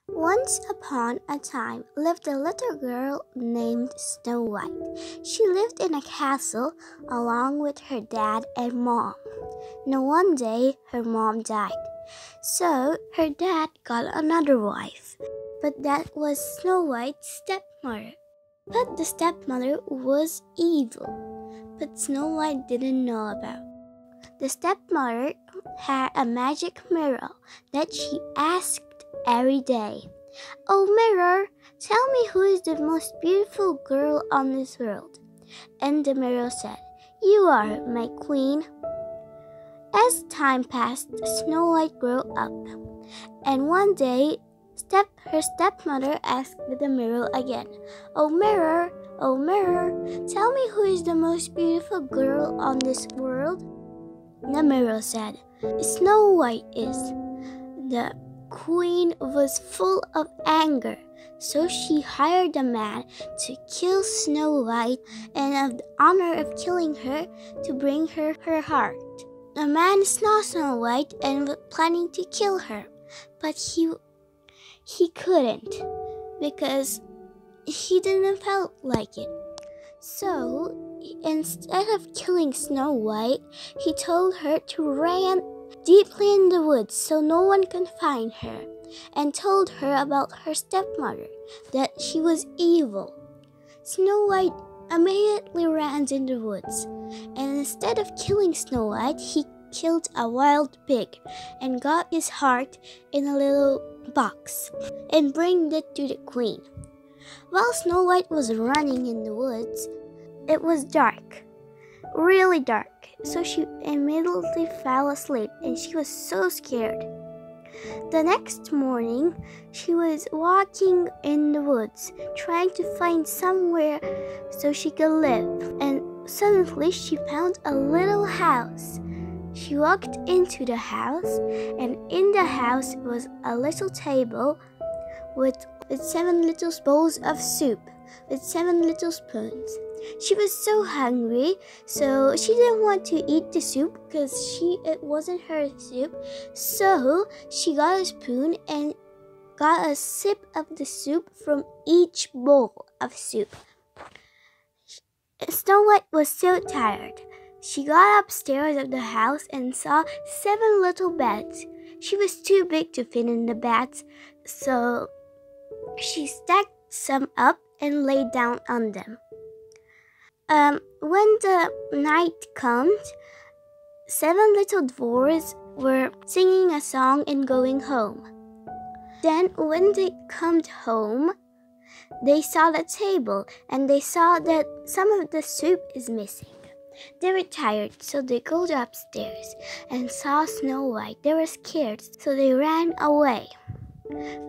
Once upon a time lived a little girl named Snow White. She lived in a castle along with her dad and mom. Now one day her mom died, so her dad got another wife, but that was Snow White's stepmother. But the stepmother was evil, but Snow White didn't know about. The stepmother had a magic mirror that she asked every day, "Oh mirror, tell me who is the most beautiful girl on this world." And the mirror said, "You are, my queen." As time passed, Snow White grew up, and one day her stepmother asked the mirror again, oh mirror, tell me who is the most beautiful girl on this world?" The mirror said, "Snow White is." The queen was full of anger, so she hired a man to kill Snow White, and of the honor of killing her, to bring her her heart. The man saw Snow White and was planning to kill her, but he couldn't because he didn't feel like it. So instead of killing Snow White, he told her to run deeply in the woods so no one can find her, and told her about her stepmother, that she was evil. Snow White immediately ran in the woods, and instead of killing Snow White, he killed a wild pig and got his heart in a little box and bring it to the queen. While Snow White was running in the woods, it was dark, really dark, so she immediately fell asleep and she was so scared. The next morning, she was walking in the woods, trying to find somewhere so she could live, and suddenly she found a little house. She walked into the house, and in the house was a little table with 7 little bowls of soup, with 7 little spoons. She was so hungry, so she didn't want to eat the soup because it wasn't her soup. So she got a spoon and got a sip of the soup from each bowl of soup. Snow White was so tired. She got upstairs of the house and saw 7 little beds. She was too big to fit in the beds, so she stacked some up and lay down on them. When the night comes, 7 little dwarfs were singing a song and going home. Then when they come home, they saw the table and they saw that some of the soup is missing. They were tired, so they go upstairs and saw Snow White. They were scared, so they ran away.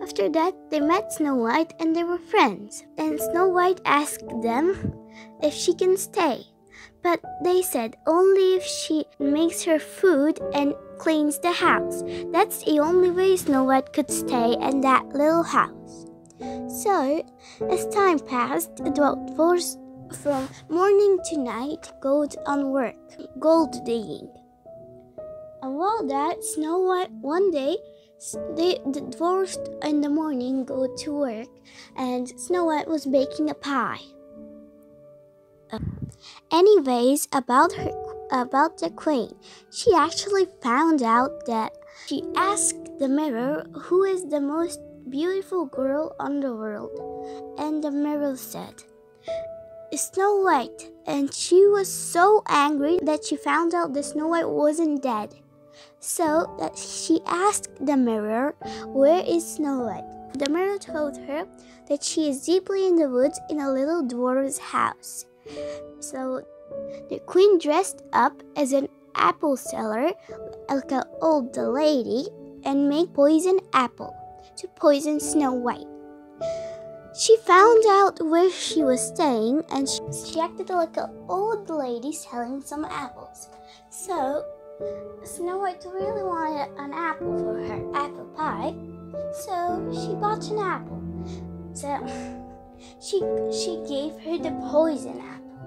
After that, they met Snow White and they were friends. And Snow White asked them if she can stay. But they said only if she makes her food and cleans the house. That's the only way Snow White could stay in that little house. So, as time passed, the dwarfs from morning to night go on work, gold digging. And while that, Snow White one day, the dwarfs in the morning go to work, and Snow White was baking a pie. Anyways, about the queen, she actually found out that she asked the mirror who is the most beautiful girl on the world, and the mirror said Snow White, and she was so angry that she found out that Snow White wasn't dead. So that she asked the mirror, "Where is Snow White?" The mirror told her that she is deeply in the woods in a little dwarf's house. So the queen dressed up as an apple seller, like an old lady, and made poison apple to poison Snow White. She found out where she was staying, and she acted like an old lady selling some apples. So Snow White really wanted an apple for her apple pie, so she bought an apple. So she gave her the poison apple,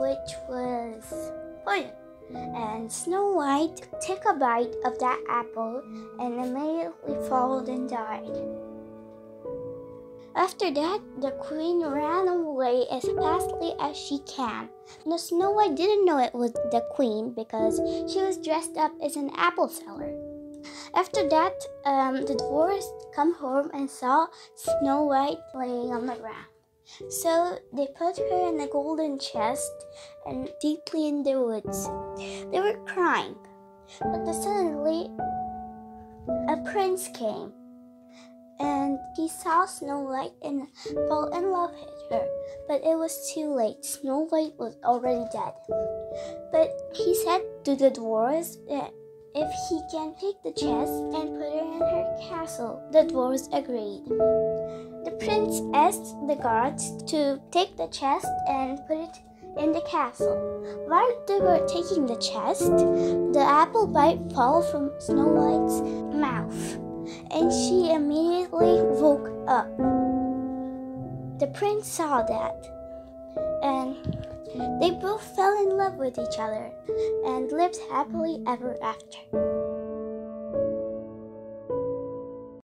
which was poison. And Snow White took a bite of that apple and immediately followed and died. After that, the queen ran away as fastly as she can. Now Snow White didn't know it was the queen because she was dressed up as an apple seller. After that, the dwarfs come home and saw Snow White laying on the ground. So they put her in a golden chest and deeply in the woods. They were crying, but suddenly a prince came, and he saw Snow White and fell in love with her. But it was too late. Snow White was already dead. But he said to the dwarfs that if he can take the chest and put her in her castle. The dwarfs agreed. The prince asked the guards to take the chest and put it in the castle. While they were taking the chest, the apple bite fell from Snow White's mouth, and she immediately woke up. The prince saw that, and they both fell in love with each other and lived happily ever after.